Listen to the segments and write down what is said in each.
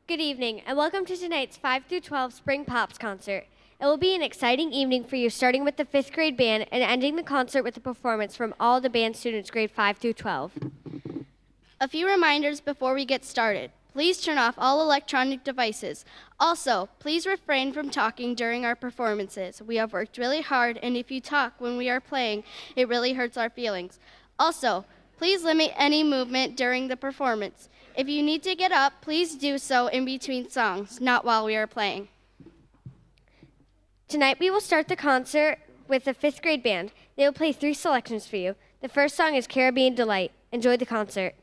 Good evening, and welcome to tonight's 5 through 12 Spring Pops concert. It will be an exciting evening for you, starting with the 5th grade band and ending the concert with a performance from all the band students grade 5 through 12. A few reminders before we get started. Please turn off all electronic devices. Also, please refrain from talking during our performances. We have worked really hard, and if you talk when we are playing, it really hurts our feelings. Also, please limit any movement during the performance. If you need to get up, please do so in between songs, not while we are playing. Tonight we will start the concert with the 5th grade band. They will play 3 selections for you. The first song is Caribbean Delight. Enjoy the concert.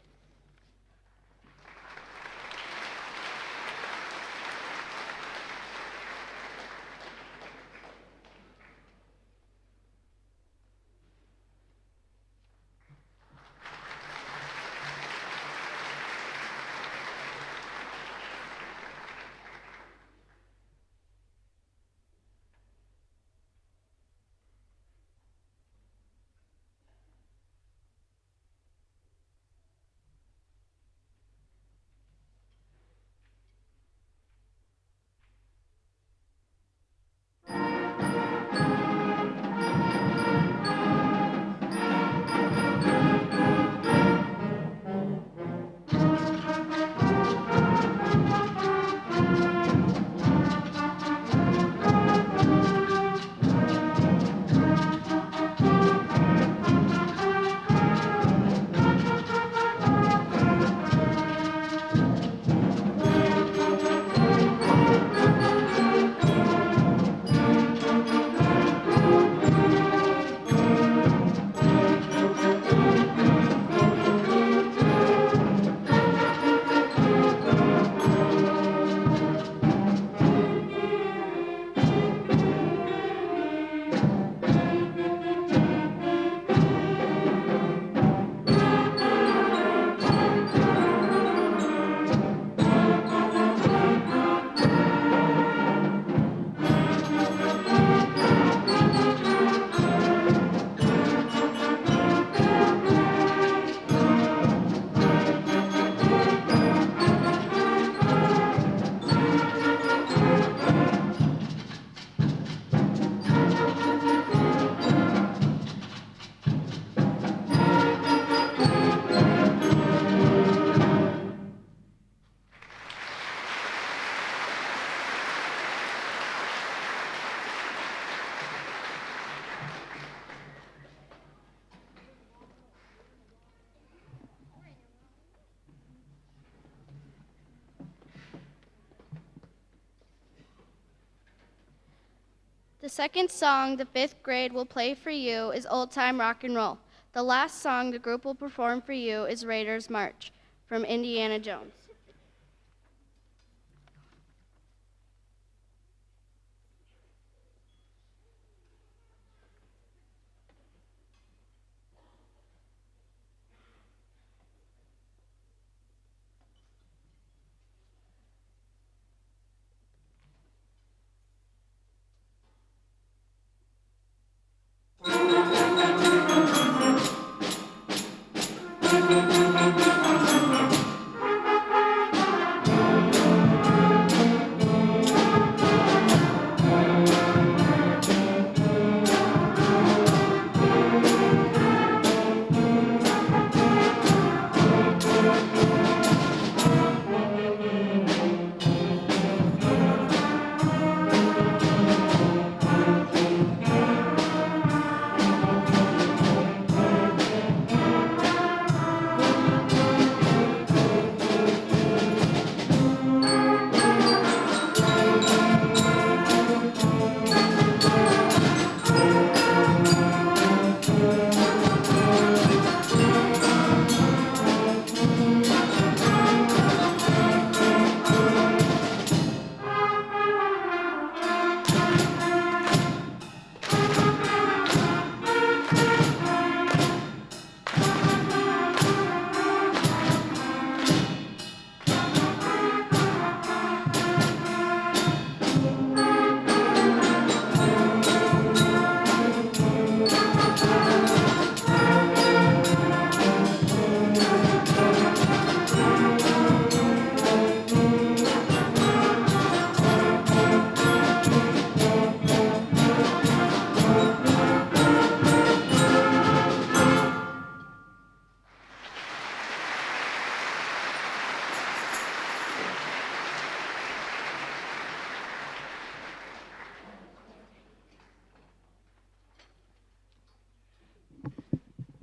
The second song the 5th grade will play for you is Old Time Rock and Roll. The last song the group will perform for you is Raiders March from Indiana Jones.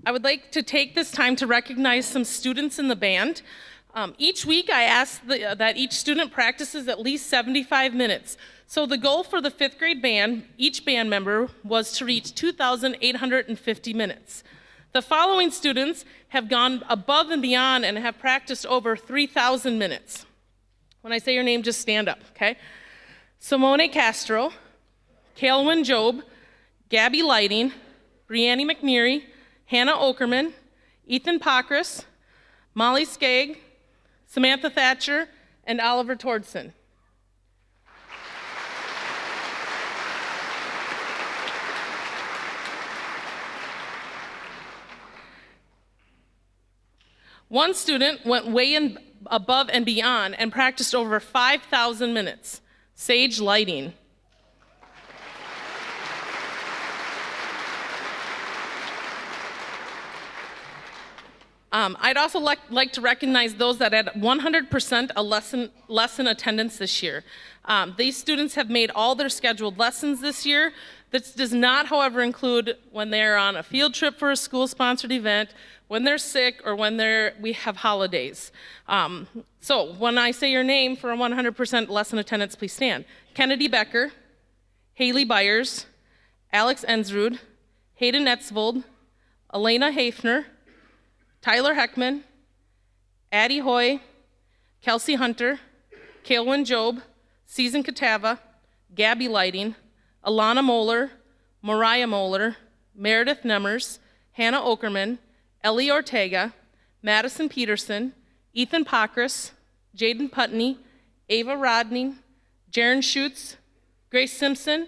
I would like to take this time to recognize some students in the band. Each week I ask that each student practices at least 75 minutes. So the goal for the 5th grade band, each band member, was to reach 2,850 minutes. The following students have gone above and beyond and have practiced over 3,000 minutes. When I say your name, just stand up, okay? Simone Castro, Kaelwyn Job, Gabby Lighting, Brianne McNeary, Hannah Okerman, Ethan Pokris, Molly Skagg, Samantha Thatcher, and Oliver Tordson. One student went way above and beyond and practiced over 5,000 minutes, Sage Lighting. I'd also like to recognize those that had 100% a lesson attendance this year. These students have made all their scheduled lessons this year. This does not, however, include when they're on a field trip for a school-sponsored event, when they're sick, or when we have holidays. So when I say your name for a 100% lesson attendance, please stand. Kennedy Becker, Haley Byers, Alex Ensrud, Hayden Etzvold, Elena Hafner, Tyler Heckman, Addie Hoy, Kelsey Hunter, Kaelwyn Job, Season Katava, Gabby Lighting, Alana Moeller, Mariah Moeller, Meredith Nemmers, Hannah Okerman, Ellie Ortega, Madison Peterson, Ethan Pokris, Jaden Putney, Ava Rodney, Jaren Schutz, Grace Simpson,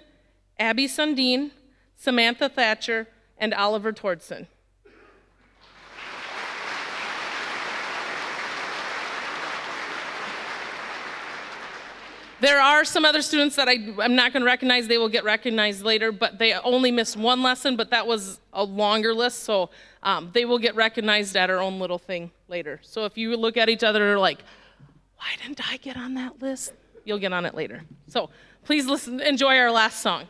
Abby Sundin, Samantha Thatcher, and Oliver Tordson. There are some other students that I'm not going to recognize. They will get recognized later, but they only missed one lesson, but that was a longer list, so they will get recognized at our own little thing later. So if you look at each other and are like, why didn't I get on that list? You'll get on it later. So please enjoy our last song.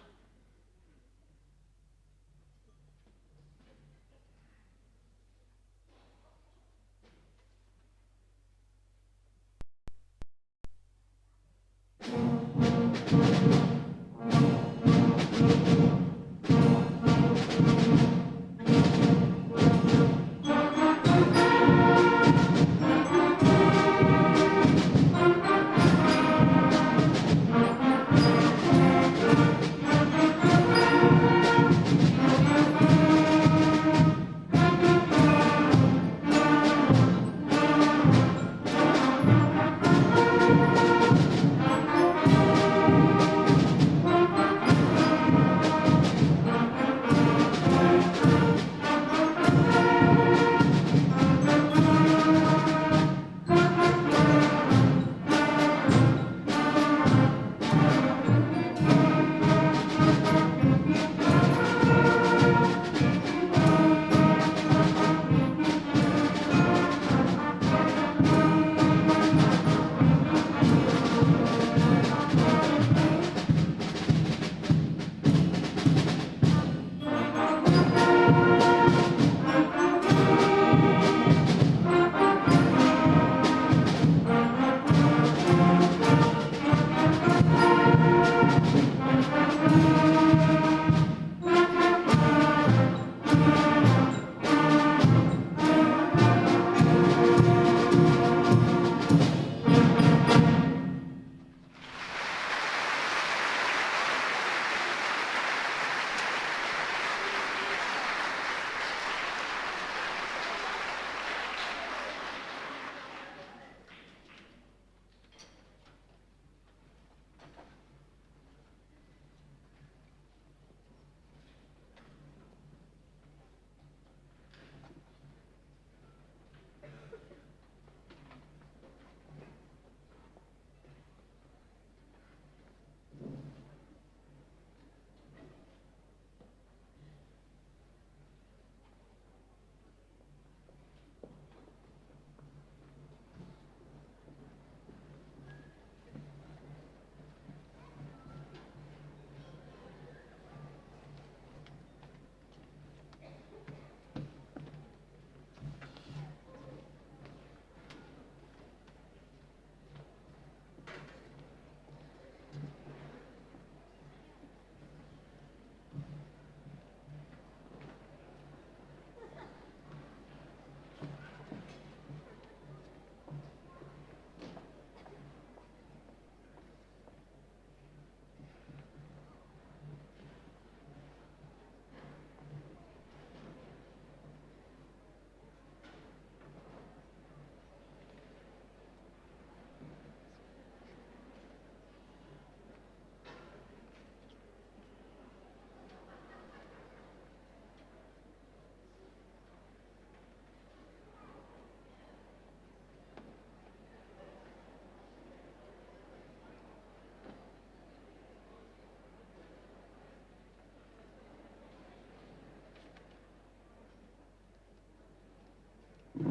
Don't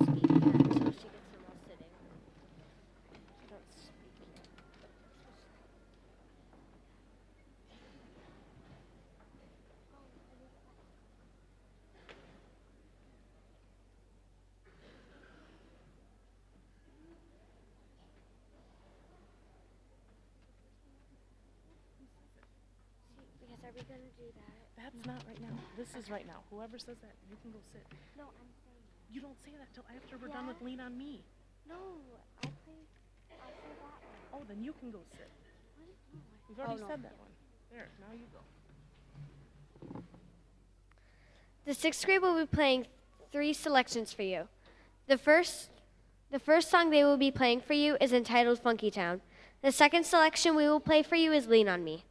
speak yet until she gets them all sitting. Don't speak yet. Because are we gonna do that? That's not right now. This is right now. Whoever says that, you can go sit. No, I'm saying. You don't say that till after we're done with Lean on Me. No, I'll play that one. Oh, then you can go sit. We've already said that one. There, now you go. The sixth grade will be playing 3 selections for you. The first song they will be playing for you is entitled Funky Town. The second selection we will play for you is Lean on Me.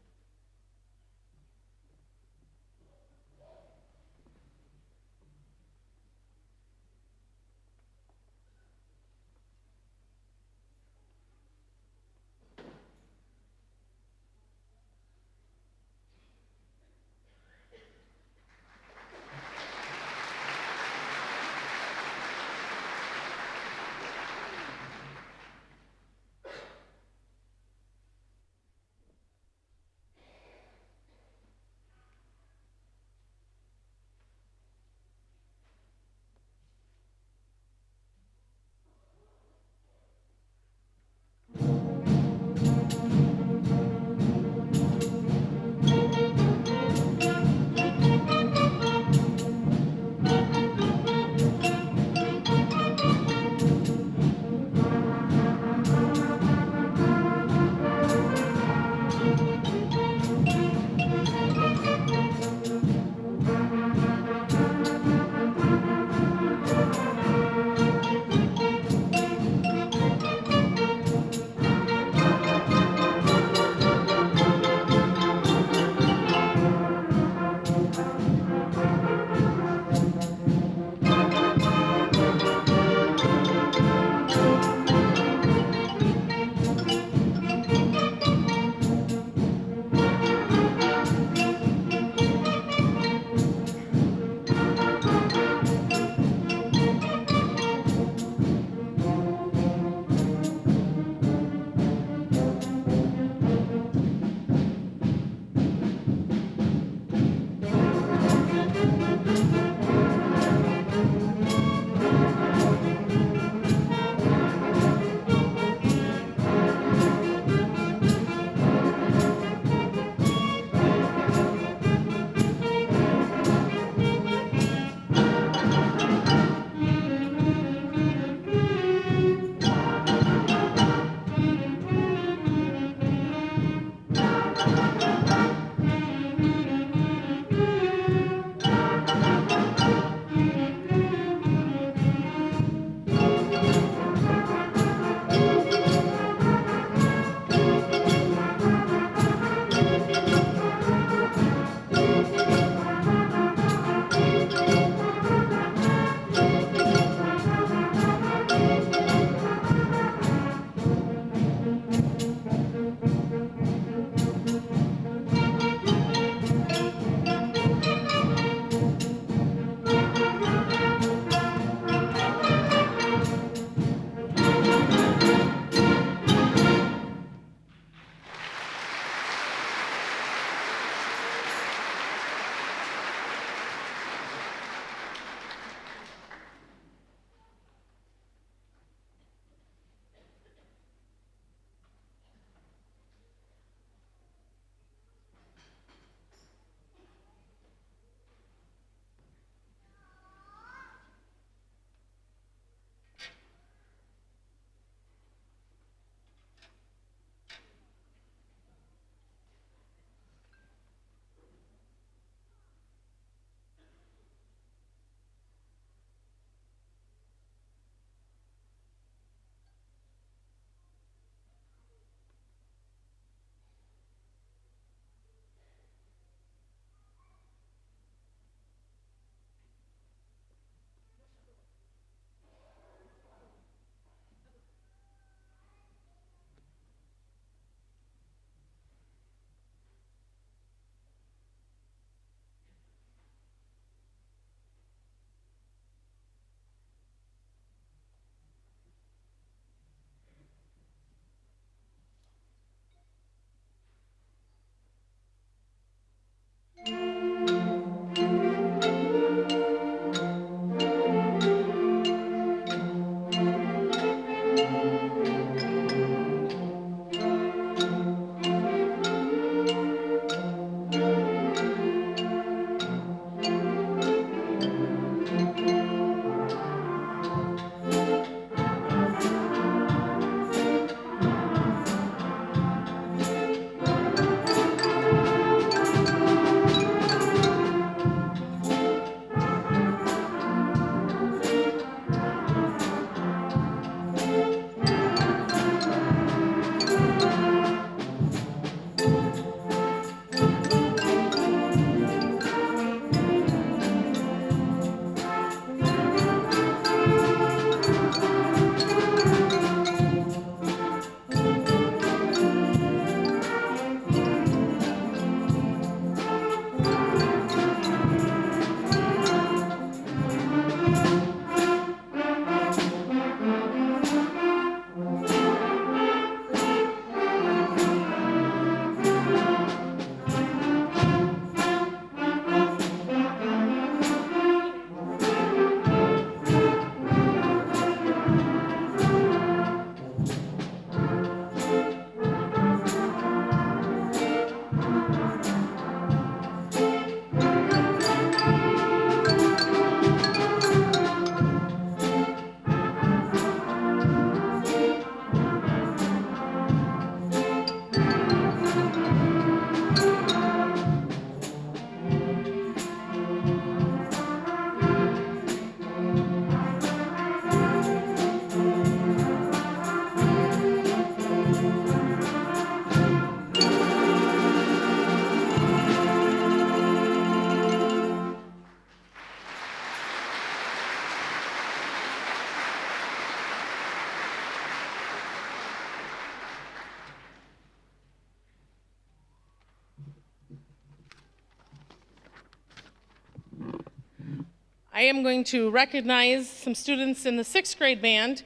I am going to recognize some students in the 6th grade band.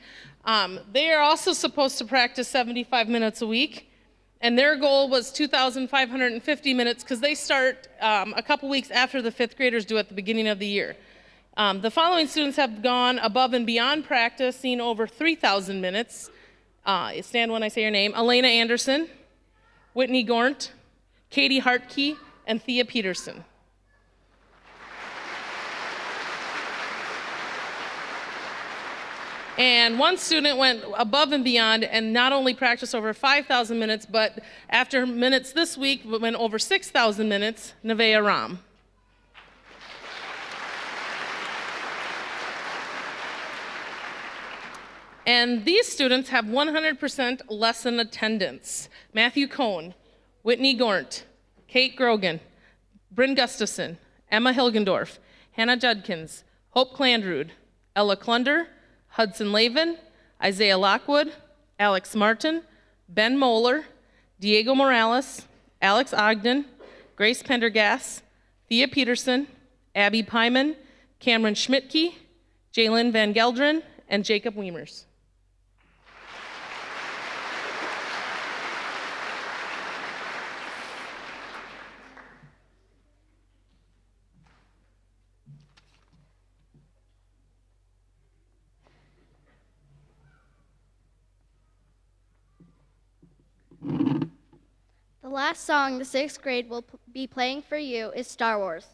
They are also supposed to practice 75 minutes a week, and their goal was 2,550 minutes because they start a couple weeks after the 5th graders do at the beginning of the year. The following students have gone above and beyond practicing over 3,000 minutes. Stand when I say your name. Elena Anderson, Whitney Gornt, Katie Hartkey, and Thea Peterson. And one student went above and beyond and not only practiced over 5,000 minutes, but after minutes this week, went over 6,000 minutes, Nevaeh Ram. And these students have 100% lesson attendance. Matthew Cohn, Whitney Gornt, Kate Grogan, Bryn Gustafson, Emma Hilgendorf, Hannah Judkins, Hope Clandrud, Ella Klunder, Hudson Lavin, Isaiah Lockwood, Alex Martin, Ben Moeller, Diego Morales, Alex Ogden, Grace Pendergast, Thea Peterson, Abby Pyman, Cameron Schmidtke, Jalen Van Gelderen, and Jacob Wiemers. The last song the 6th grade will be playing for you is Star Wars.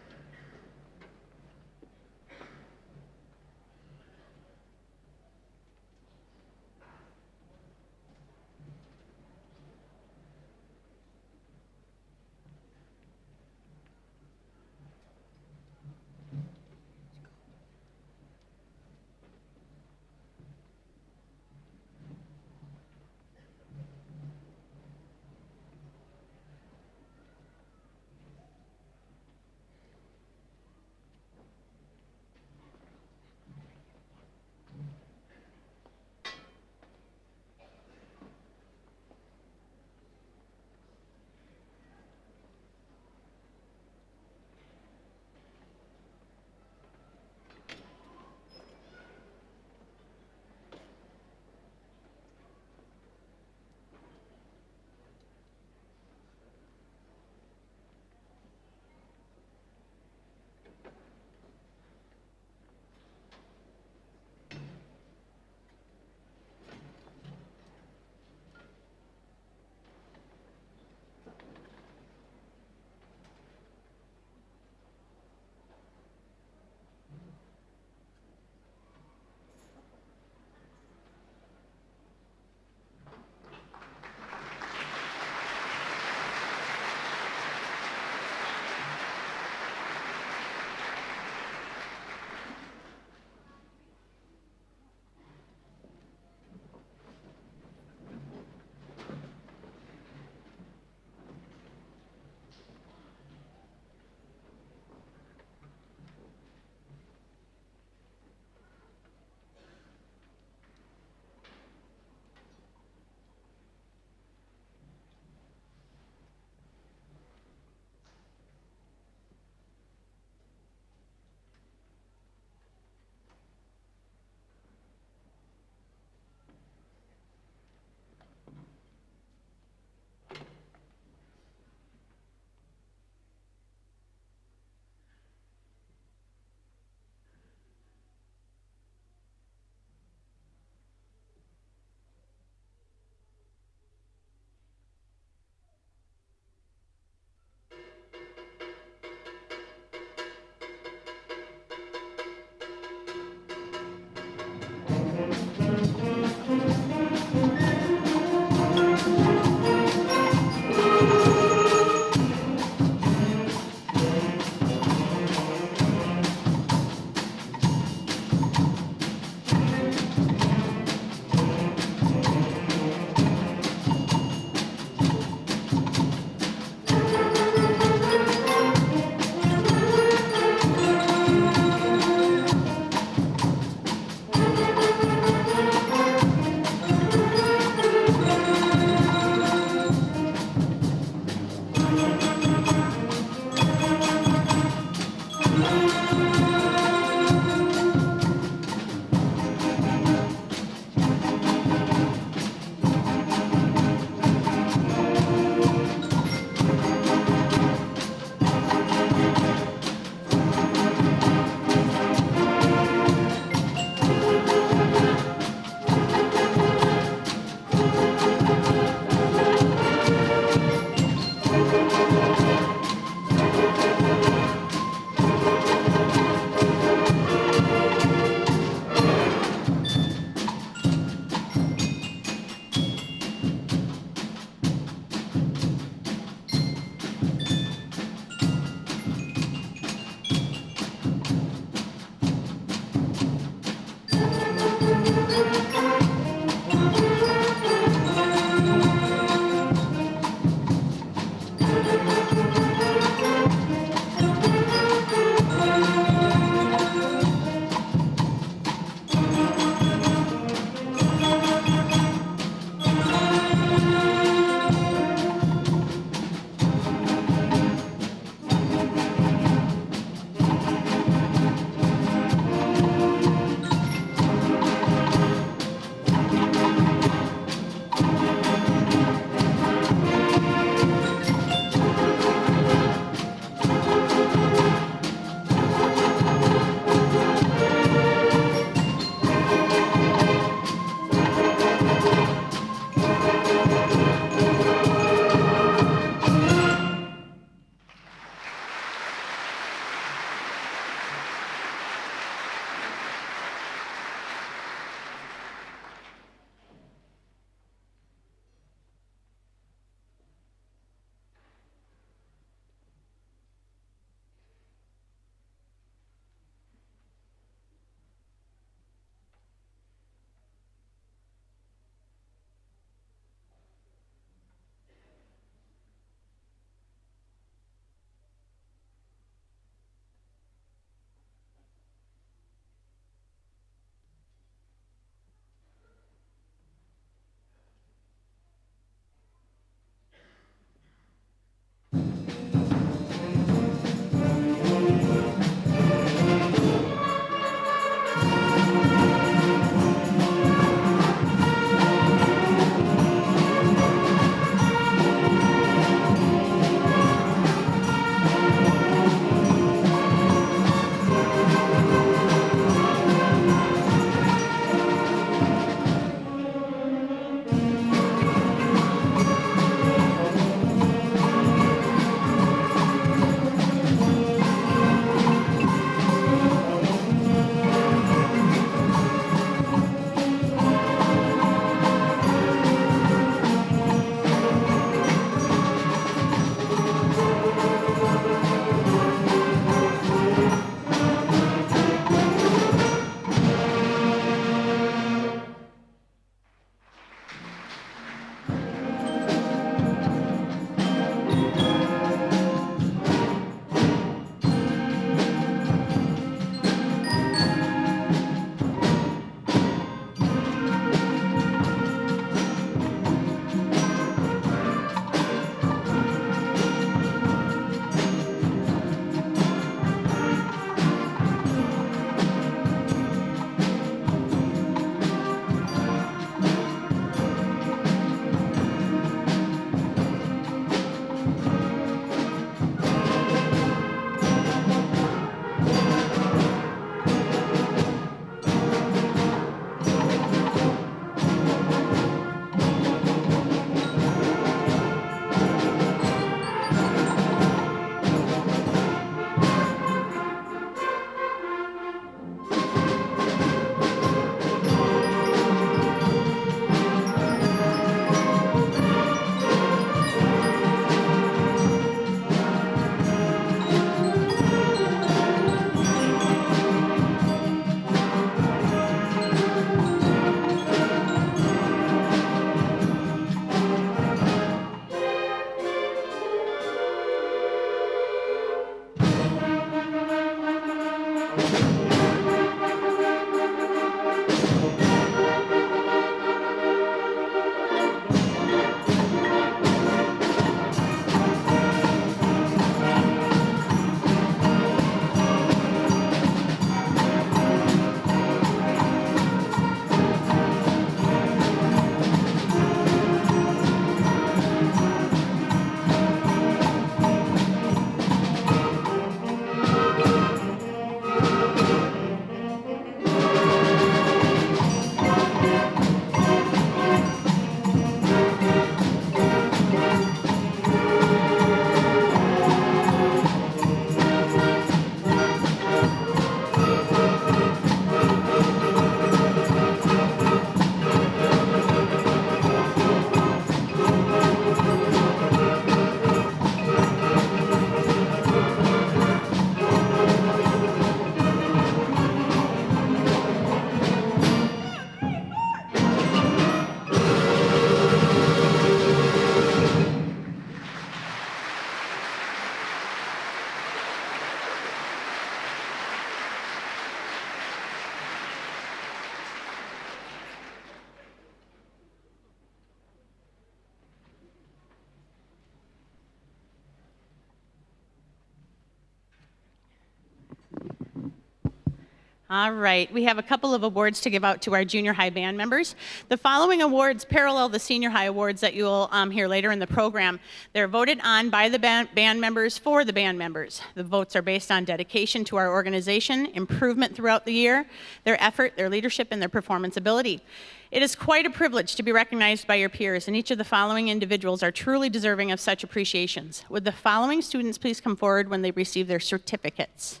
All right, we have a couple of awards to give out to our junior high band members. The following awards parallel the senior high awards that you will hear later in the program. They're voted on by the band members for the band members. The votes are based on dedication to our organization, improvement throughout the year, their effort, their leadership, and their performance ability. It is quite a privilege to be recognized by your peers, and each of the following individuals are truly deserving of such appreciations. Would the following students please come forward when they receive their certificates?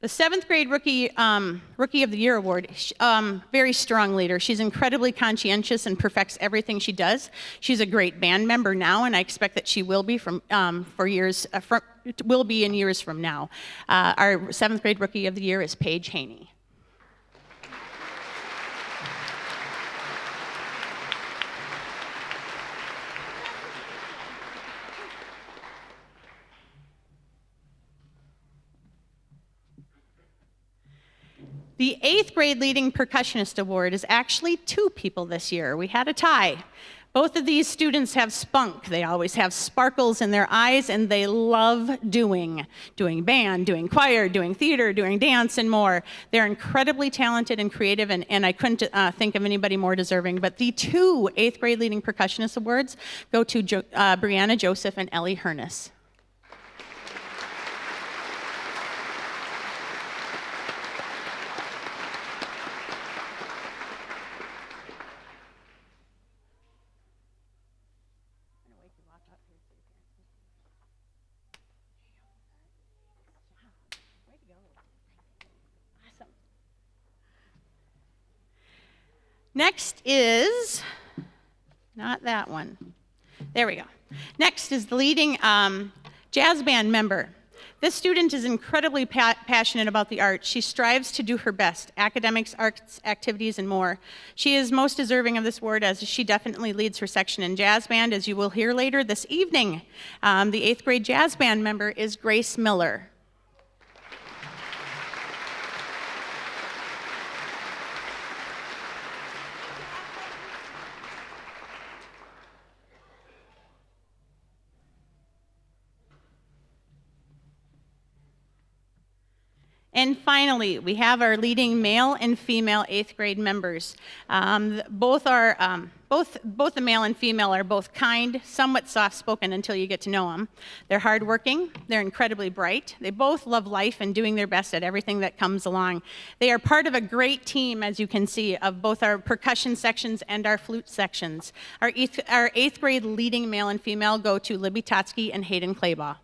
The 7th grade Rookie of the Year Award, very strong leader. She's incredibly conscientious and perfects everything she does. She's a great band member now, and I expect that she will be will be in years from now. Our 7th grade Rookie of the Year is Paige Haney. The 8th grade Leading Percussionist Award is actually 2 people this year. We had a tie. Both of these students have spunk. They always have sparkles in their eyes, and they love doing band, doing choir, doing theater, doing dance, and more. They're incredibly talented and creative, and I couldn't think of anybody more deserving. But the 2 8th grade Leading Percussionist Awards go to Brianna Joseph and Ellie Hernes. Next is, not that one. There we go. Next is the leading jazz band member. This student is incredibly passionate about the arts. She strives to do her best, academics, arts, activities, and more. She is most deserving of this award as she definitely leads her section in jazz band, as you will hear later this evening. The 8th grade jazz band member is Grace Miller. And finally, we have our leading male and female 8th grade members. Both the male and female are both kind, somewhat soft-spoken until you get to know them. They're hardworking, they're incredibly bright. They both love life and doing their best at everything that comes along. They are part of a great team, as you can see, of both our percussion sections and our flute sections. Our 8th grade leading male and female go to Libby Totsky and Hayden Claybaugh.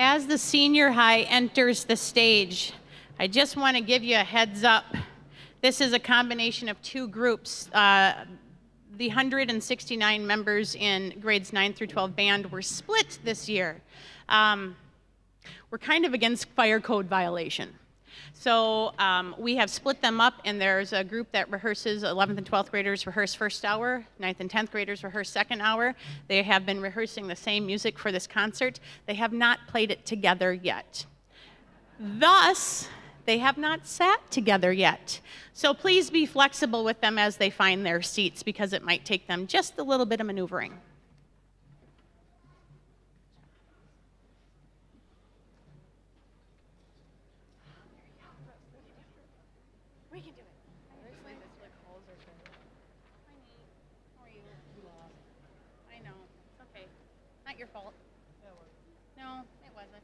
As the senior high enters the stage, I just want to give you a heads up. This is a combination of two groups. The 169 members in grades 9 through 12 band were split this year. We're kind of against fire code violation. So we have split them up, and there's a group that rehearses, 11th and 12th graders rehearse first hour, 9th and 10th graders rehearse second hour. They have been rehearsing the same music for this concert. They have not played it together yet. Thus, they have not sat together yet. So please be flexible with them as they find their seats, because it might take them just a little bit of maneuvering. We can do it. I know. It's okay. Not your fault. No, it wasn't.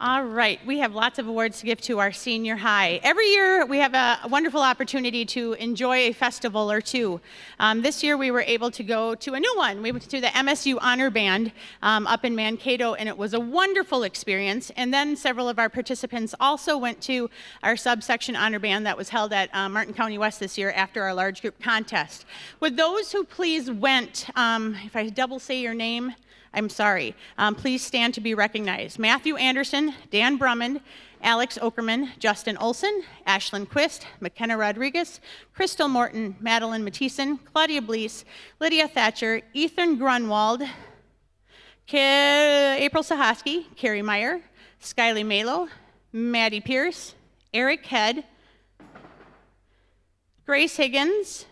All right, we have lots of awards to give to our senior high. Every year we have a wonderful opportunity to enjoy a festival or two. This year we were able to go to a new one. We went to the MSU Honor Band up in Mankato, and it was a wonderful experience. And then several of our participants also went to our subsection honor band that was held at Martin County West this year after our large group contest. Would those who please went, if I double say your name, I'm sorry. Please stand to be recognized. Matthew Anderson, Dan Brummond, Alex Okerman, Justin Olson, Ashlyn Quist, McKenna Rodriguez, Crystal Morton, Madeline Mathieson, Claudia Blees, Lydia Thatcher, Ethan Grunwald, April Sahaski, Carrie Meyer, Skylie Malo, Maddie Pierce, Eric Head, Grace Higgins,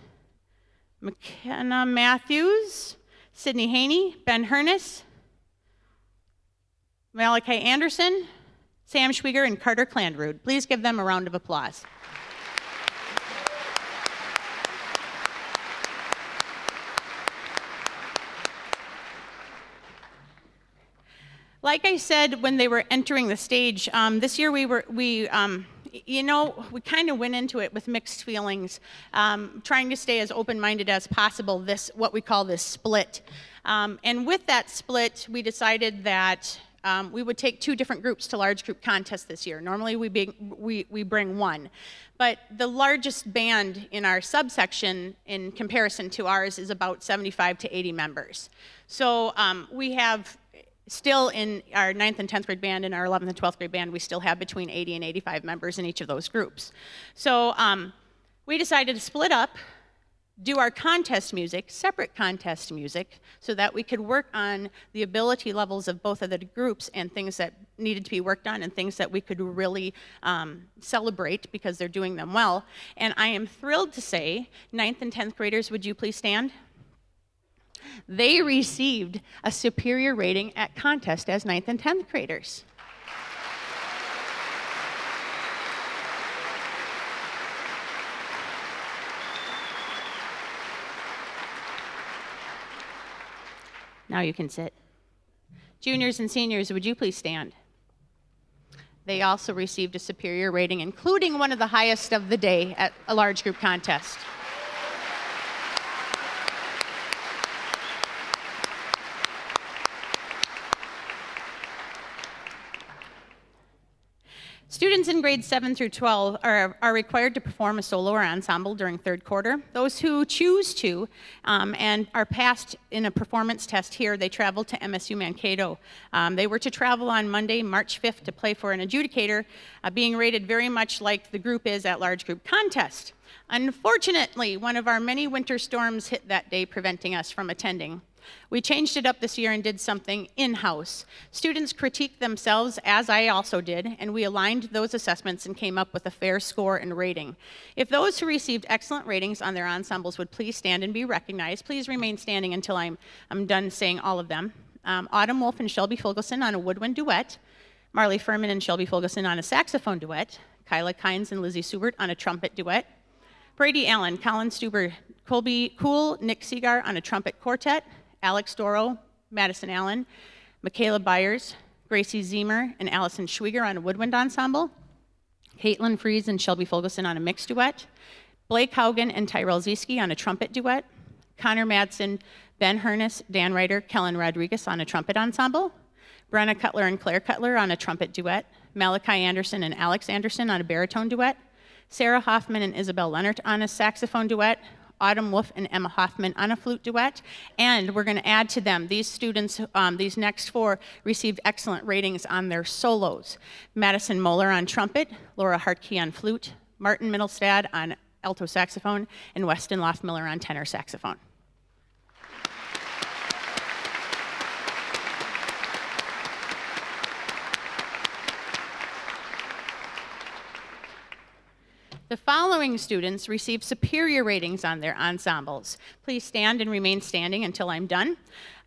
McKenna Matthews, Sydney Haney, Ben Hernes, Malachi Anderson, Sam Schwieger, and Carter Clandrud. Please give them a round of applause. Like I said when they were entering the stage, this year we kind of went into it with mixed feelings, trying to stay as open-minded as possible, what we call this split. And with that split, we decided that we would take two different groups to large group contests this year. Normally we bring one. But the largest band in our subsection in comparison to ours is about 75 to 80 members. So we have still in our 9th and 10th grade band and our 11th and 12th grade band, we still have between 80 and 85 members in each of those groups. So we decided to split up, do our contest music, separate contest music, so that we could work on the ability levels of both of the groups and things that needed to be worked on and things that we could really celebrate because they're doing them well. And I am thrilled to say, 9th and 10th graders, would you please stand? They received a superior rating at contest as 9th and 10th graders. Now you can sit. Juniors and seniors, would you please stand? They also received a superior rating, including one of the highest of the day at a large group contest. Students in grades 7 through 12 are required to perform a solo or ensemble during third quarter. Those who choose to and are passed in a performance test here, they travel to MSU Mankato. They were to travel on Monday, March 5th to play for an adjudicator, being rated very much like the group is at large group contest. Unfortunately, one of our many winter storms hit that day, preventing us from attending. We changed it up this year and did something in-house. Students critiqued themselves, as I also did, and we aligned those assessments and came up with a fair score and rating. If those who received excellent ratings on their ensembles would please stand and be recognized, please remain standing until I'm done saying all of them. Autumn Wolf and Shelby Fulgelson on a woodwind duet, Marley Furman and Shelby Fulgelson on a saxophone duet, Kyla Kynes and Lizzie Subert on a trumpet duet, Brady Allen, Colin Stuber, Colby Cool, Nick Segar on a trumpet quartet, Alex Doro, Madison Allen, Michaela Byers, Gracie Zemer, and Allison Schwieger on a woodwind ensemble, Caitlin Fries and Shelby Fulgelson on a mixed duet, Blake Haugen and Tyrell Zieski on a trumpet duet, Connor Madsen, Ben Hernes, Dan Ryder, Kellen Rodriguez on a trumpet ensemble, Brenna Cutler and Claire Cutler on a trumpet duet, Malachi Anderson and Alex Anderson on a baritone duet, Sarah Hoffman and Isabel Leonard on a saxophone duet, Autumn Wolf and Emma Hoffman on a flute duet, and we're going to add to them, these students, these next four, received excellent ratings on their solos. Madison Moeller on trumpet, Laura Hartke on flute, Martin Mittelstad on alto saxophone, and Weston Loftmiller on tenor saxophone. The following students received superior ratings on their ensembles. Please stand and remain standing until I'm done.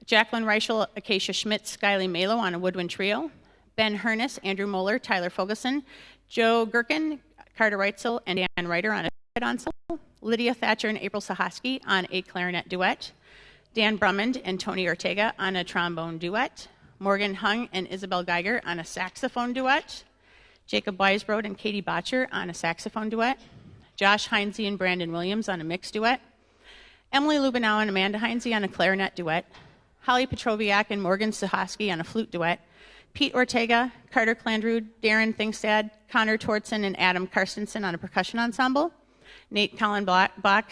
Jacqueline Reichel, Acacia Schmidt, Skylie Malo on a woodwind trio. Ben Hernes, Andrew Moeller, Tyler Fogelson, Joe Gherkin, Carter Reitzel, and Dan Ryder on a trumpet ensemble. Lydia Thatcher and April Sahaski on a clarinet duet. Dan Brummond and Tony Ortega on a trombone duet. Morgan Hung and Isabel Geiger on a saxophone duet. Jacob Weisbrod and Katie Botcher on a saxophone duet. Josh Heinze and Brandon Williams on a mixed duet. Emily Lubenow and Amanda Heinze on a clarinet duet. Holly Petroviak and Morgan Suhosky on a flute duet. Pete Ortega, Carter Clandrud, Darren Thinkstad, Connor Tortson, and Adam Karstensen on a percussion ensemble. Nate Kallenbach.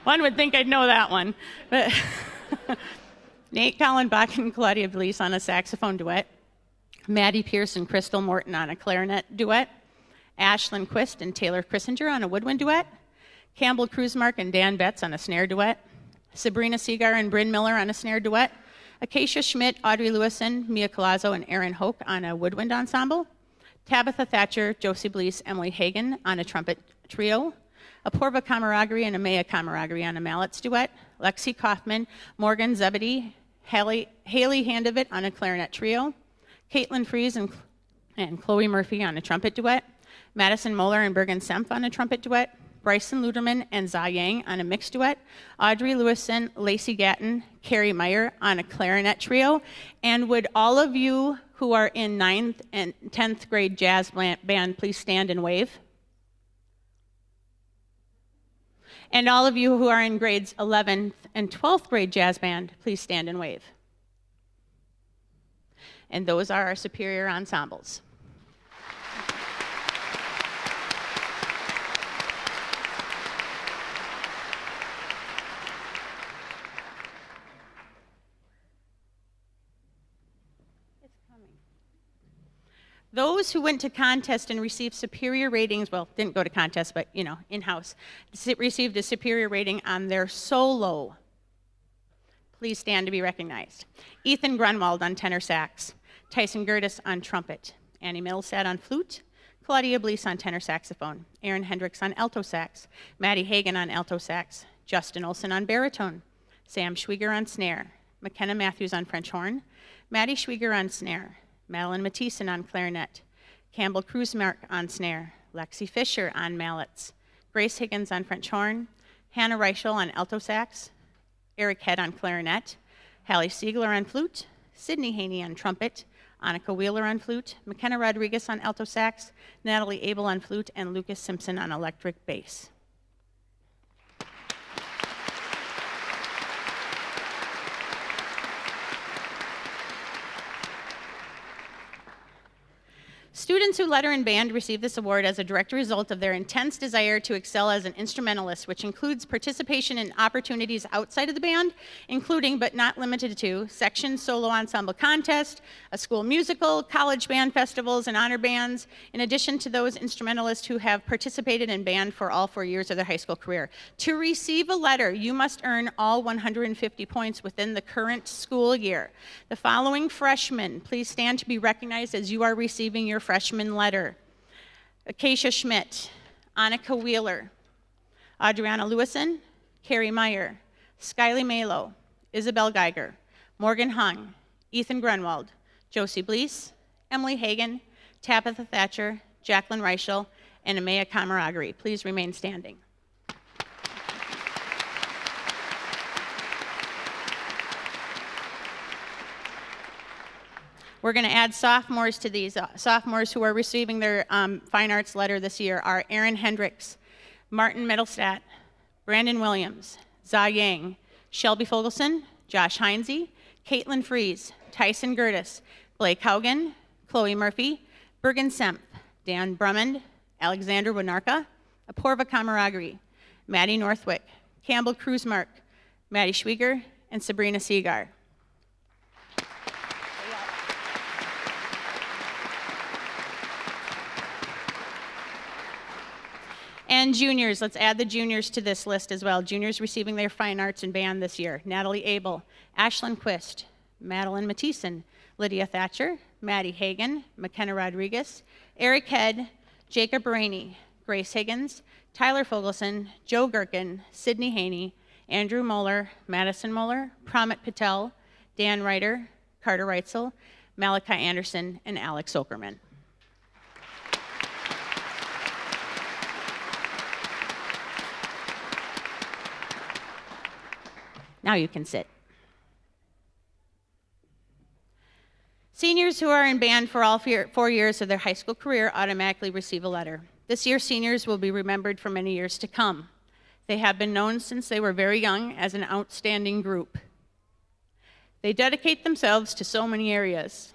One would think I'd know that one. But Nate Kallenbach and Claudia Blies on a saxophone duet. Maddie Pierce and Crystal Morton on a clarinet duet. Ashlyn Quist and Taylor Chrissinger on a woodwind duet. Campbell Kruzmark and Dan Betts on a snare duet. Sabrina Seagar and Bryn Miller on a snare duet. Acacia Schmidt, Audrey Lewison, Mia Colazzo, and Aaron Hoke on a woodwind ensemble. Tabitha Thatcher, Josie Blees, Emily Hagan on a trumpet trio. Apurva Kamaragri and Amaya Kamaragri on a mallets duet. Lexi Kaufman, Morgan Zebedee, Haley Handovit on a clarinet trio. Caitlin Fries and Chloe Murphy on a trumpet duet. Madison Moeller and Bergen Semp on a trumpet duet. Bryson Luderman and Zha Yang on a mixed duet. Audrey Lewison, Lacey Gatton, Carrie Meyer on a clarinet trio. And would all of you who are in 9th and 10th grade jazz band please stand and wave? And all of you who are in grades 11th and 12th grade jazz band, please stand and wave. And those are our superior ensembles. Those who went to contest and received superior ratings, well, didn't go to contest, but, in-house, received a superior rating on their solo. Please stand to be recognized. Ethan Grunwald on tenor sax. Tyson Gertis on trumpet. Annie Middlestad on flute. Claudia Blees on tenor saxophone. Aaron Hendricks on alto sax. Maddie Hagan on alto sax. Justin Olson on baritone. Sam Schwieger on snare. McKenna Matthews on French horn. Maddie Schwieger on snare. Madeline Mathieson on clarinet. Campbell Kruzmark on snare. Lexi Fisher on mallets. Grace Higgins on French horn. Hannah Reichel on alto sax. Eric Head on clarinet. Hallie Siegler on flute. Sydney Haney on trumpet. Annika Wheeler on flute. McKenna Rodriguez on alto sax. Natalie Abel on flute. And Lucas Simpson on electric bass. Students who letter in band receive this award as a direct result of their intense desire to excel as an instrumentalist, which includes participation in opportunities outside of the band, including but not limited to section solo ensemble contest, a school musical, college band festivals, and honor bands, in addition to those instrumentalists who have participated in band for all 4 years of their high school career. To receive a letter, you must earn all 150 points within the current school year. The following freshmen, please stand to be recognized as you are receiving your freshman letter. Acacia Schmidt, Annika Wheeler, Adriana Lewison, Carrie Meyer, Skylie Malo, Isabel Geiger, Morgan Hung, Ethan Grunwald, Josie Blees, Emily Hagan, Tabitha Thatcher, Jacqueline Reichel, and Amaya Kamaragri. Please remain standing. We're going to add sophomores to these. Sophomores who are receiving their fine arts letter this year are Aaron Hendricks, Martin Middlestat, Brandon Williams, Zha Yang, Shelby Fogelson, Josh Heinze, Caitlin Fries, Tyson Gertis, Blake Haugen, Chloe Murphy, Bergen Semp, Dan Brummond, Alexander Winarka, Apurva Kamaragri, Maddie Northwick, Campbell Kruzmark, Maddie Schwieger, and Sabrina Seagar. And juniors, let's add the juniors to this list as well. Juniors receiving their fine arts and band this year. Natalie Abel, Ashlyn Quist, Madeline Mathieson, Lydia Thatcher, Maddie Hagan, McKenna Rodriguez, Eric Head, Jacob Rainey, Grace Higgins, Tyler Fogelson, Joe Gherkin, Sydney Haney, Andrew Moeller, Madison Moeller, Pramit Patel, Dan Ryder, Carter Reitzel, Malachi Anderson, and Alex Okerman. Now you can sit. Seniors who are in band for all 4 years of their high school career automatically receive a letter. This year's seniors will be remembered for many years to come. They have been known since they were very young as an outstanding group. They dedicate themselves to so many areas.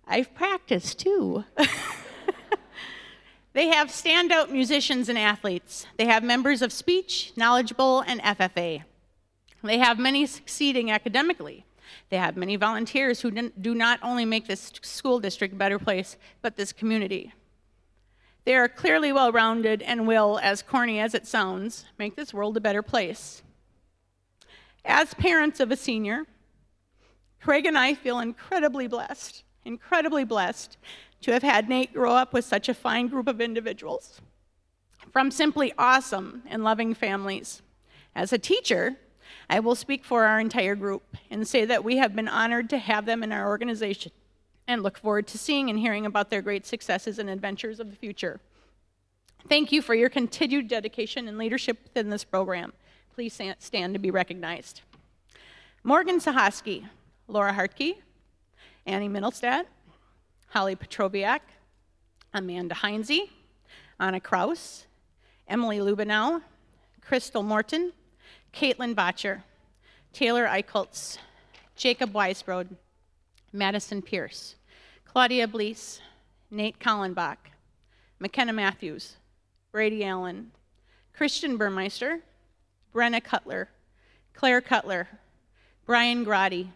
I've practiced too. They have standout musicians and athletes. They have members of speech, knowledgeable, and FFA. They have many succeeding academically. They have many volunteers who do not only make this school district a better place, but this community. They are clearly well-rounded and will, as corny as it sounds, make this world a better place. As parents of a senior, Craig and I feel incredibly blessed to have had Nate grow up with such a fine group of individuals from simply awesome and loving families. As a teacher, I will speak for our entire group and say that we have been honored to have them in our organization and look forward to seeing and hearing about their great successes and adventures of the future. Thank you for your continued dedication and leadership within this program. Please stand to be recognized. Morgan Sahosky, Laura Hartke, Annie Mittelstadt, Holly Petroviak, Amanda Heinze, Anna Kraus, Emily Lubenow, Crystal Morton, Caitlin Botcher, Taylor Eichholtz, Jacob Weisbrod, Madison Pierce, Claudia Blees, Nate Collenbach, McKenna Matthews, Brady Allen, Christian Burmeister, Brenna Cutler, Claire Cutler, Brian Grotti,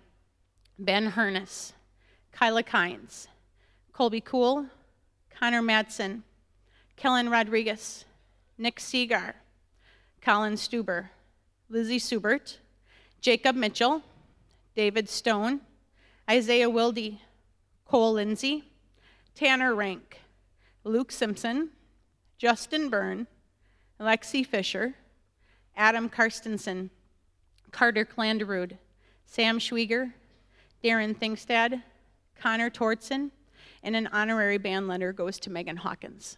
Ben Hernes, Kyla Kynes, Colby Kuhl, Connor Madsen, Kellen Rodriguez, Nick Seagar, Colin Stuber, Lizzie Subert, Jacob Mitchell, David Stone, Isaiah Wilde, Cole Lindsay, Tanner Rank, Luke Simpson, Justin Byrne, Alexi Fisher, Adam Karstensen, Carter Klanderud, Sam Schwieger, Darren Thingstad, Connor Tortson, and an honorary band letter goes to Megan Hawkins.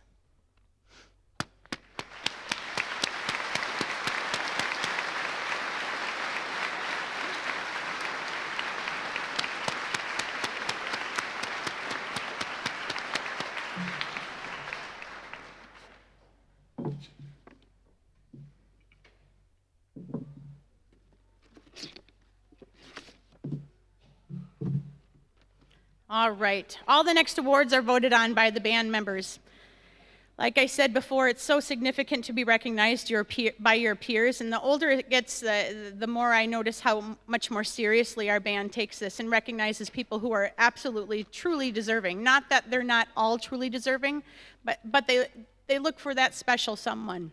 All right, all the next awards are voted on by the band members. Like I said before, it's so significant to be recognized by your peers, and the older it gets, the more I notice how much more seriously our band takes this and recognizes people who are absolutely, truly deserving. Not that they're not all truly deserving, but they look for that special someone.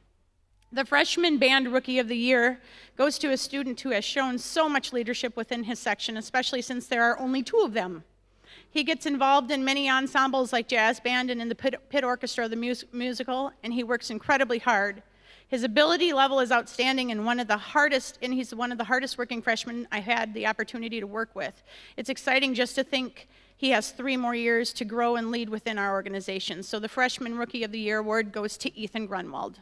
The Freshman Band Rookie of the Year goes to a student who has shown so much leadership within his section, especially since there are only 2 of them. He gets involved in many ensembles like jazz band and in the pit orchestra of the musical, and he works incredibly hard. His ability level is outstanding and he's one of the hardest working freshmen I had the opportunity to work with. It's exciting just to think he has 3 more years to grow and lead within our organization. So the Freshman Rookie of the Year award goes to Ethan Grunwald.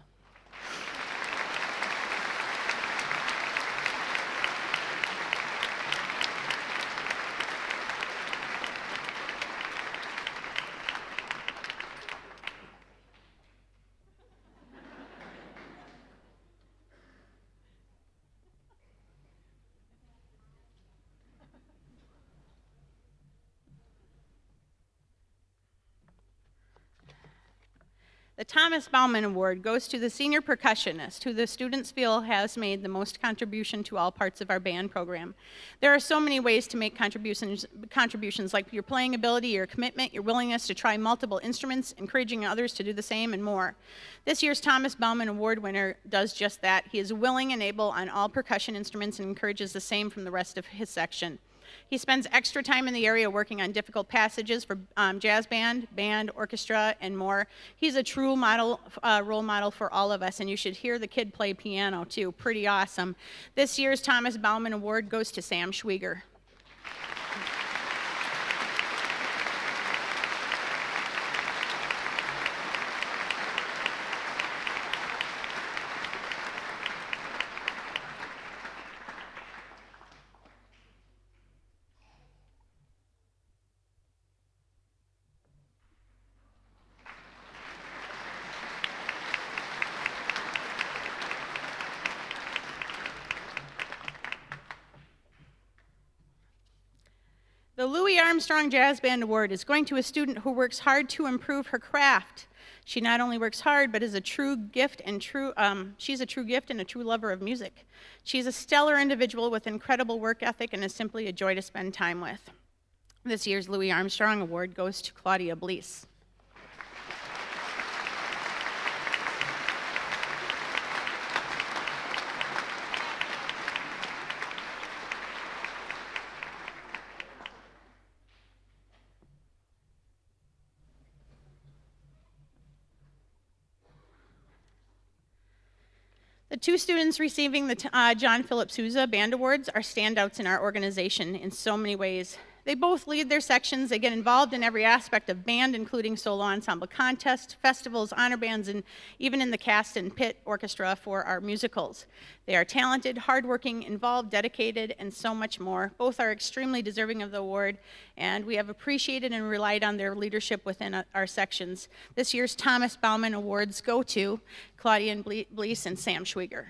The Thomas Bauman Award goes to the senior percussionist who the students feel has made the most contribution to all parts of our band program. There are so many ways to make contributions like your playing ability, your commitment, your willingness to try multiple instruments, encouraging others to do the same, and more. This year's Thomas Bauman Award winner does just that. He is willing and able on all percussion instruments and encourages the same from the rest of his section. He spends extra time in the area working on difficult passages for jazz band, orchestra, and more. He's a true role model for all of us, and you should hear the kid play piano too. Pretty awesome. This year's Thomas Bauman Award goes to Sam Schwieger. Louis Armstrong Jazz Band Award is going to a student who works hard to improve her craft. She not only works hard, but is a true gift and she's a true gift and a true lover of music. She's a stellar individual with incredible work ethic and is simply a joy to spend time with. This year's Louis Armstrong Award goes to Claudia Blees. The two students receiving the John Philip Sousa Band Awards are standouts in our organization in so many ways. They both lead their sections. They get involved in every aspect of band, including solo ensemble contests, festivals, honor bands, and even in the cast and pit orchestra for our musicals. They are talented, hardworking, involved, dedicated, and so much more. Both are extremely deserving of the award, and we have appreciated and relied on their leadership within our sections. This year's Thomas Bauman Awards go to Claudia Blees and Sam Schwieger.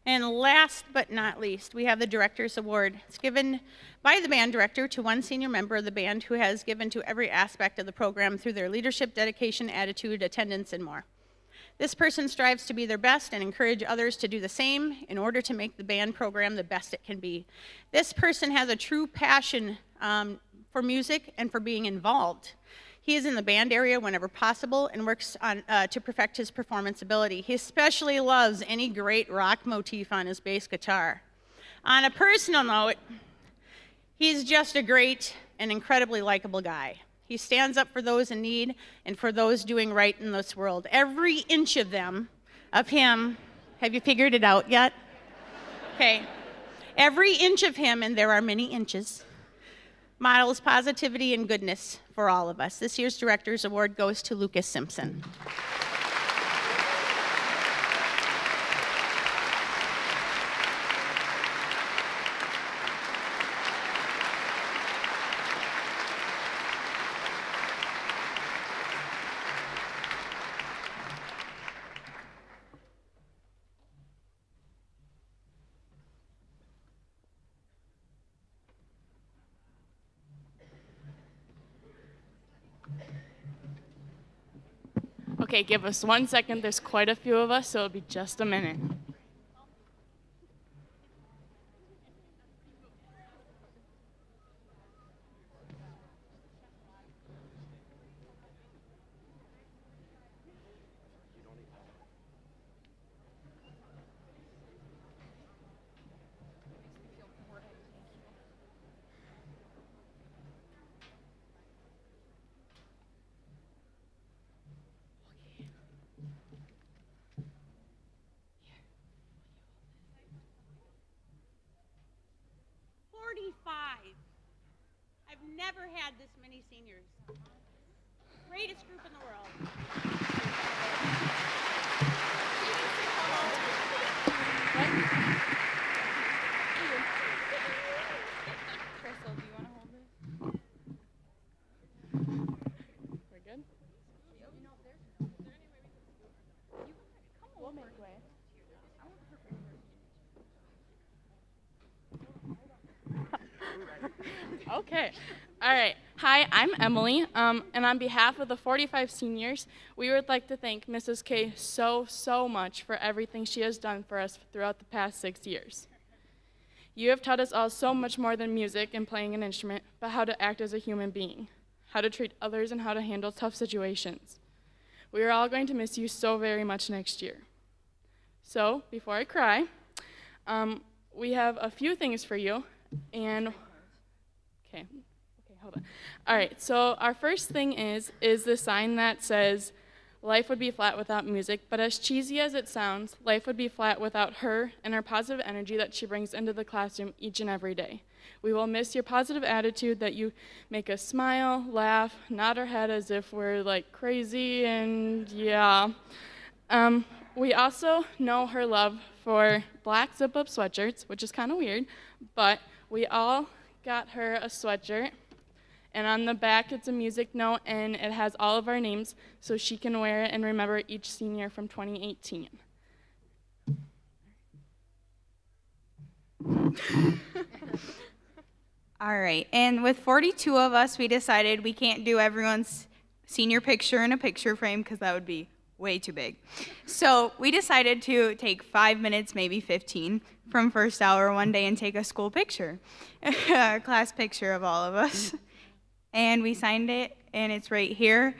And last but not least, we have the Director's Award. It's given by the band director to one senior member of the band who has given to every aspect of the program through their leadership, dedication, attitude, attendance, and more. This person strives to be their best and encourage others to do the same in order to make the band program the best it can be. This person has a true passion for music and for being involved. He is in the band area whenever possible and works on, to perfect his performance ability. He especially loves any great rock motif on his bass guitar. On a personal note, he's just a great and incredibly likable guy. He stands up for those in need and for those doing right in this world. Every inch of him, have you figured it out yet? Okay. Every inch of him, and there are many inches, models positivity and goodness for all of us. This year's Director's Award goes to Lucas Simpson. Okay, give us 1 second. There's quite a few of us, so it'll be just a minute. I've never had this many seniors. Greatest group in the world. Crystal, do you want to hold this? We're good? We'll make way. Okay. All right. Hi, I'm Emily, and on behalf of the 45 seniors, we would like to thank Mrs. K so much for everything she has done for us throughout the past 6 years. You have taught us all so much more than music and playing an instrument, but how to act as a human being, how to treat others, and how to handle tough situations. We are all going to miss you so very much next year. So, before I cry, we have a few things for you, and Okay, hold on. All right, so our first thing is the sign that says, life would be flat without music, but as cheesy as it sounds, life would be flat without her and her positive energy that she brings into the classroom each and every day. We will miss your positive attitude that you make us smile, laugh, nod our head as if we're like crazy, and yeah. We also know her love for black zip-up sweatshirts, which is kind of weird, but we all got her a sweatshirt, and on the back it's a music note, and it has all of our names so she can wear it and remember each senior from 2018. All right, and with 42 of us, we decided we can't do everyone's senior picture in a picture frame because that would be way too big. So we decided to take 5 minutes, maybe 15, from first hour one day and take a school picture, a class picture of all of us. And we signed it, and it's right here,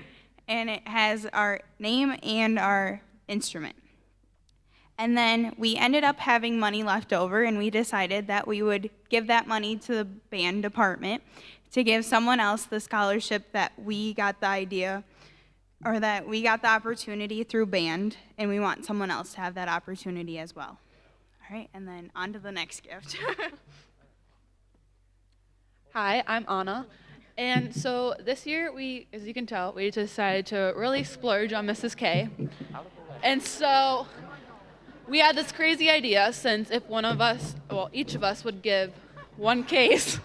and it has our name and our instrument. And then we ended up having money left over, and we decided that we would give that money to the band department to give someone else the scholarship that we got the idea, or that we got the opportunity through band, and we want someone else to have that opportunity as well. All right, and then on to the next gift. Hi, I'm Anna. And so this year, as you can tell, we decided to really splurge on Mrs. K. And so we had this crazy idea, since if one of us, well, each of us would give one case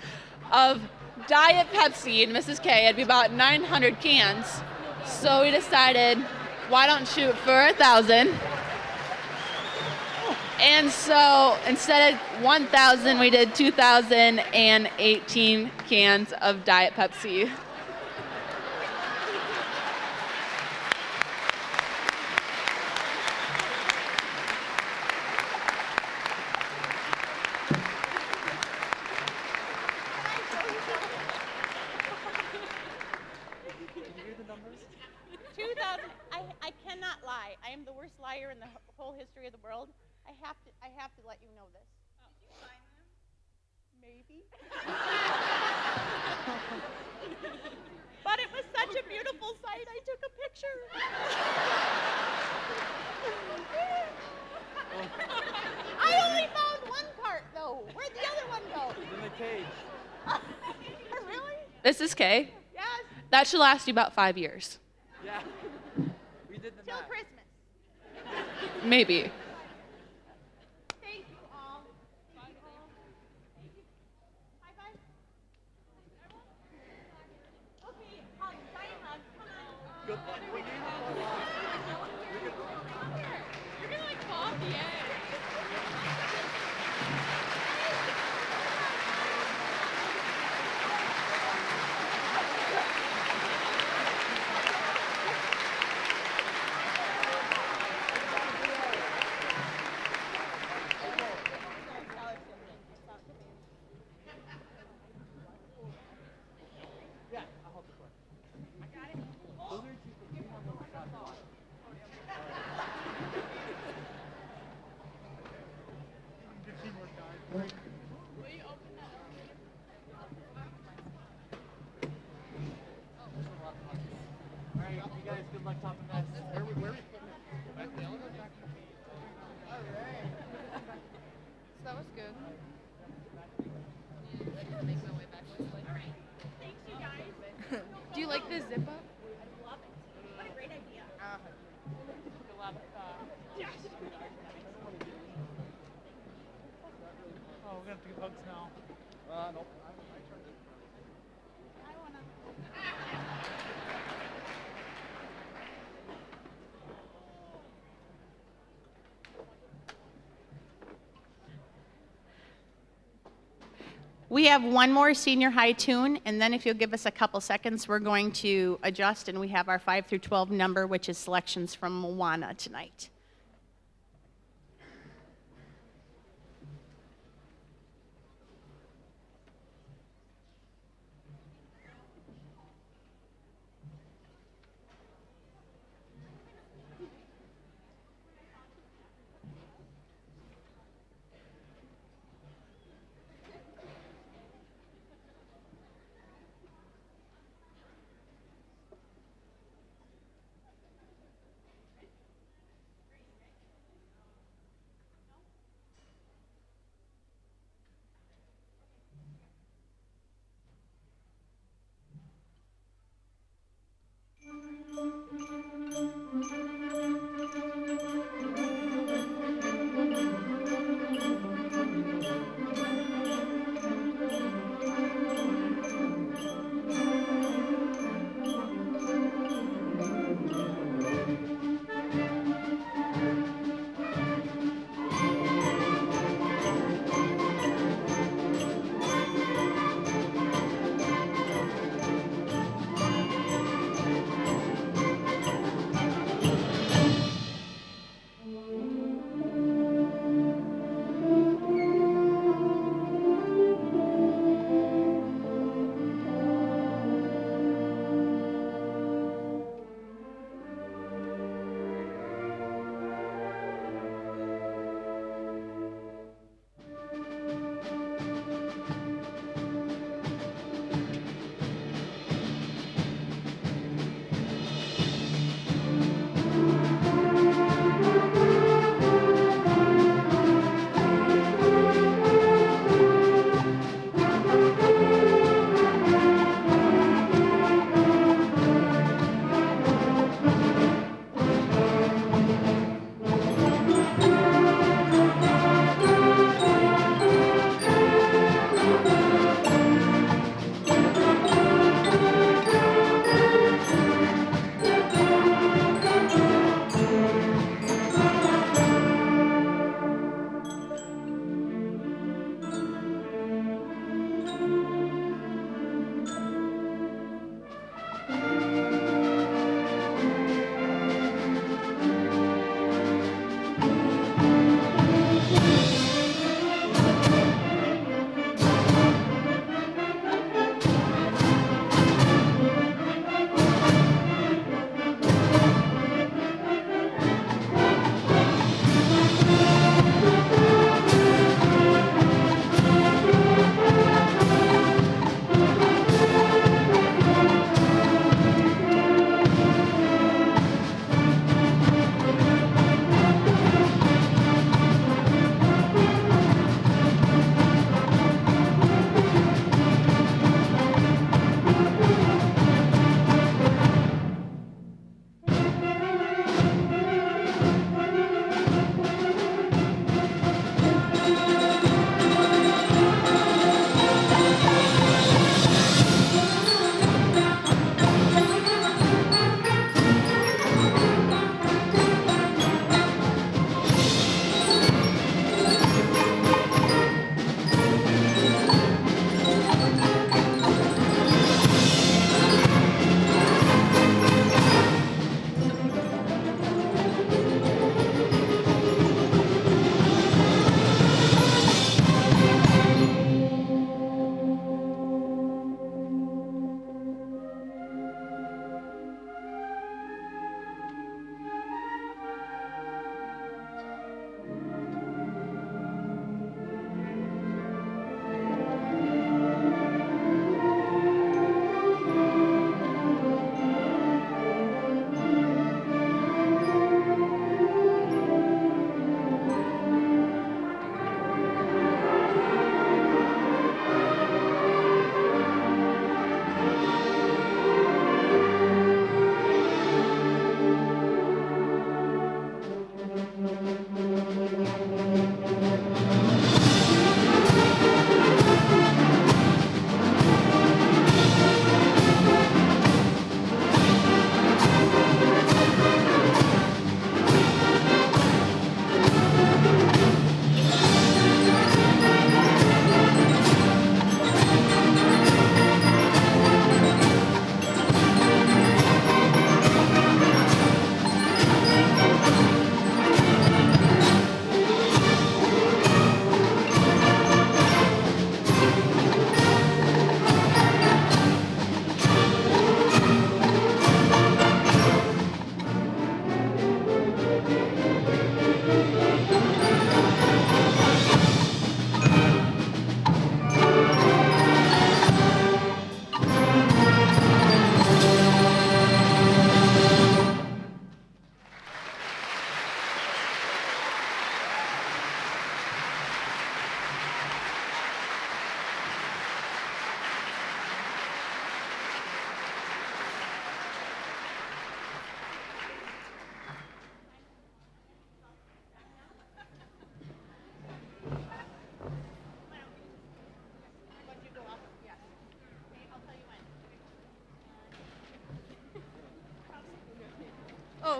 of Diet Pepsi and Mrs. K, it'd be about 900 cans. So we decided, why don't shoot for 1,000? And so instead of 1,000, we did 2,018 cans of Diet Pepsi. I cannot lie. I am the worst liar in the whole history of the world. I have to let you know this. Did you sign them? Maybe. But it was such a beautiful sight, I took a picture. I only found one part, though. Where'd the other one go? In the cage. Really? Mrs. K, Yes. that should last you about 5 years. Yeah. We did the Till math. Christmas. Maybe. Thank you all. Thank you all. Thank you. Bye-bye. Okay, hug, giant hug. Come on. Good luck. We need You're gonna like fall off the edge. All right, you guys, good luck topping that. Where are we putting it? Back in the elevator? Back in the All right. So that was good. Do you like this zip up? Love it. What a great idea. Took a lot of thought. Oh, we're gonna have to give hugs now. Nope. We have one more senior high tune, and then if you'll give us a couple seconds, we're going to adjust, and we have our 5 through 12 number, which is selections from Moana tonight.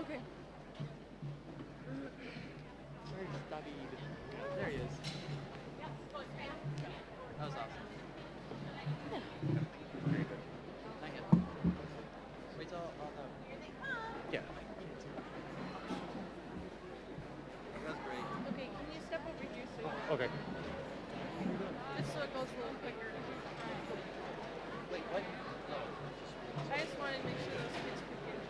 Okay. Where's David? There he is. That was awesome. Very good. Thank you. Wait till yeah. That's great. Okay, can you step over here so Okay. just so it goes a little quicker? Wait, what? I just wanted to make sure those kids could get it.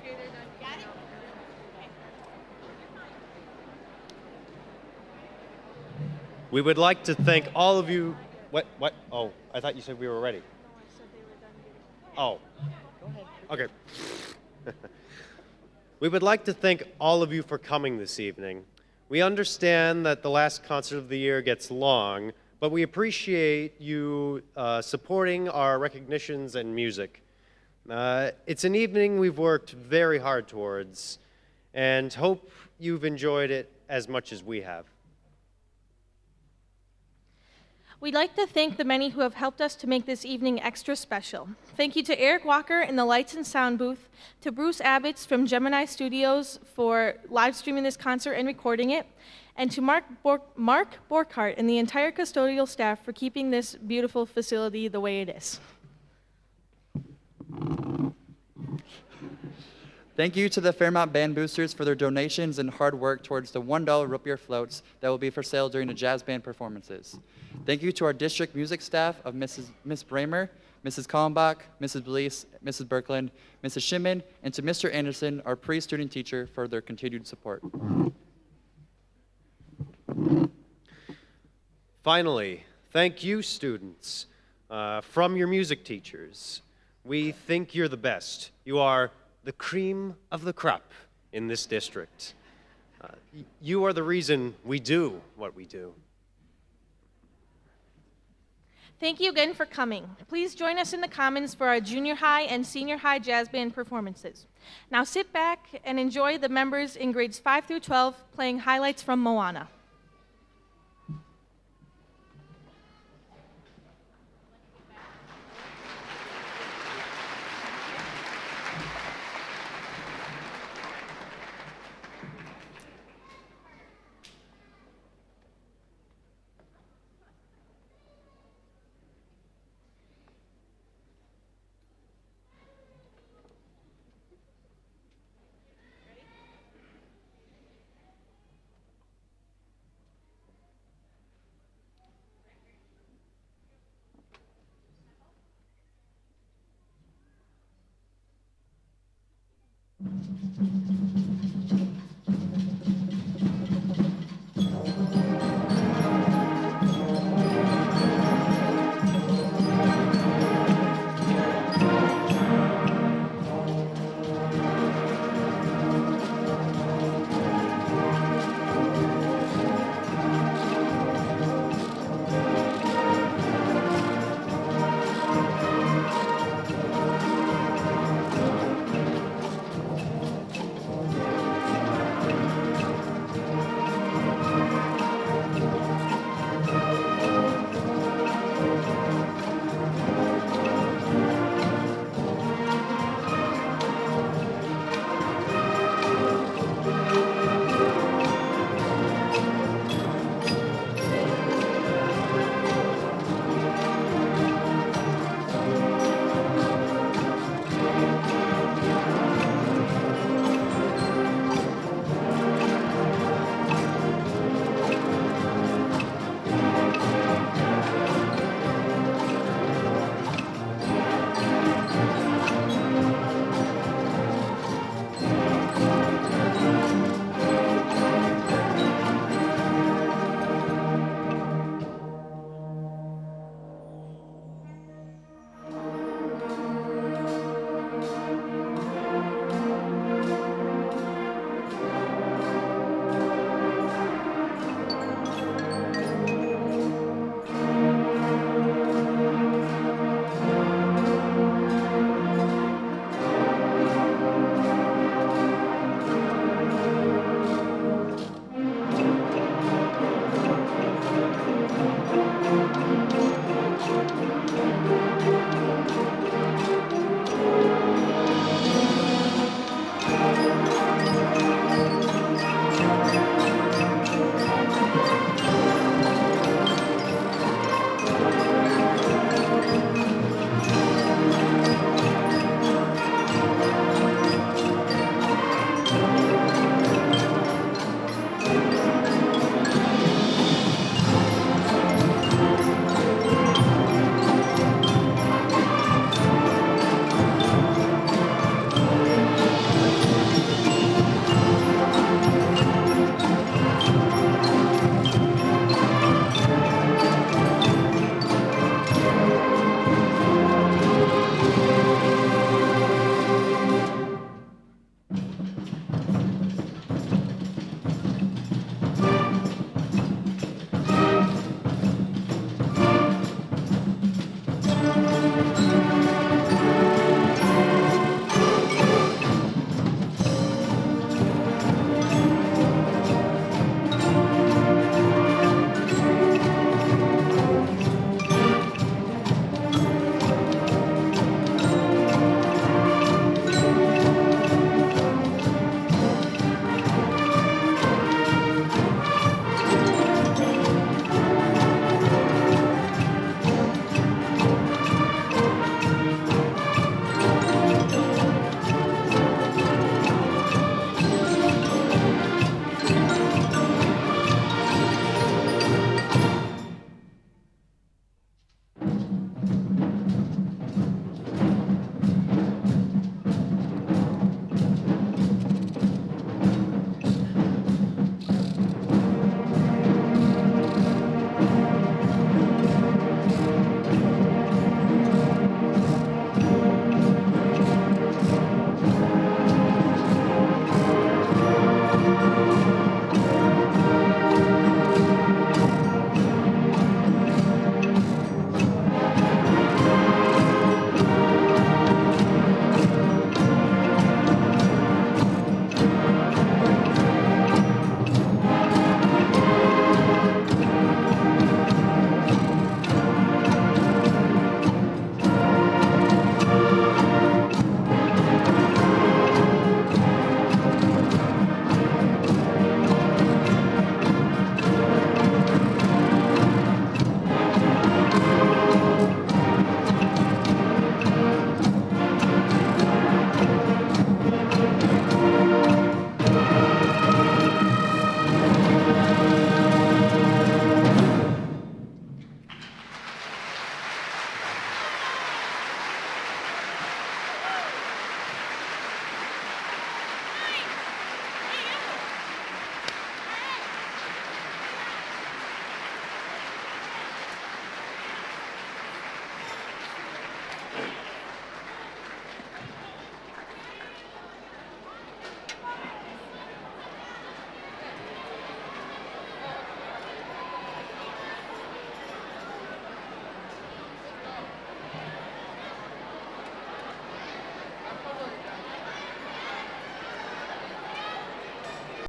Okay, they're done. Got it? We would like to thank all of you. What? Oh, I thought you said we were ready. Oh. Okay. We would like to thank all of you for coming this evening. We understand that the last concert of the year gets long, but we appreciate you supporting our recognitions and music. It's an evening we've worked very hard towards, and hope you've enjoyed it as much as we have. We'd like to thank the many who have helped us to make this evening extra special. Thank you to Eric Walker in the Lights and Sound booth, to Bruce Abbots from Gemini Studios for live streaming this concert and recording it, and to Mark Borkhart and the entire custodial staff for keeping this beautiful facility the way it is. Thank you to the Fairmont Band Boosters for their donations and hard work towards the $1 root beer floats that will be for sale during the jazz band performances. Thank you to our district music staff of Miss Bramer, Mrs. Kalmbach, Mrs. Blease, Mrs. Birkland, Mrs. Shimon, and to Mr. Anderson, our pre-student teacher, for their continued support. Finally, thank you, students, from your music teachers. We think you're the best. You are the cream of the crop in this district. You are the reason we do what we do. Thank you again for coming. Please join us in the Commons for our junior high and senior high jazz band performances. Now sit back and enjoy the members in grades 5 through 12 playing highlights from Moana. Thank you.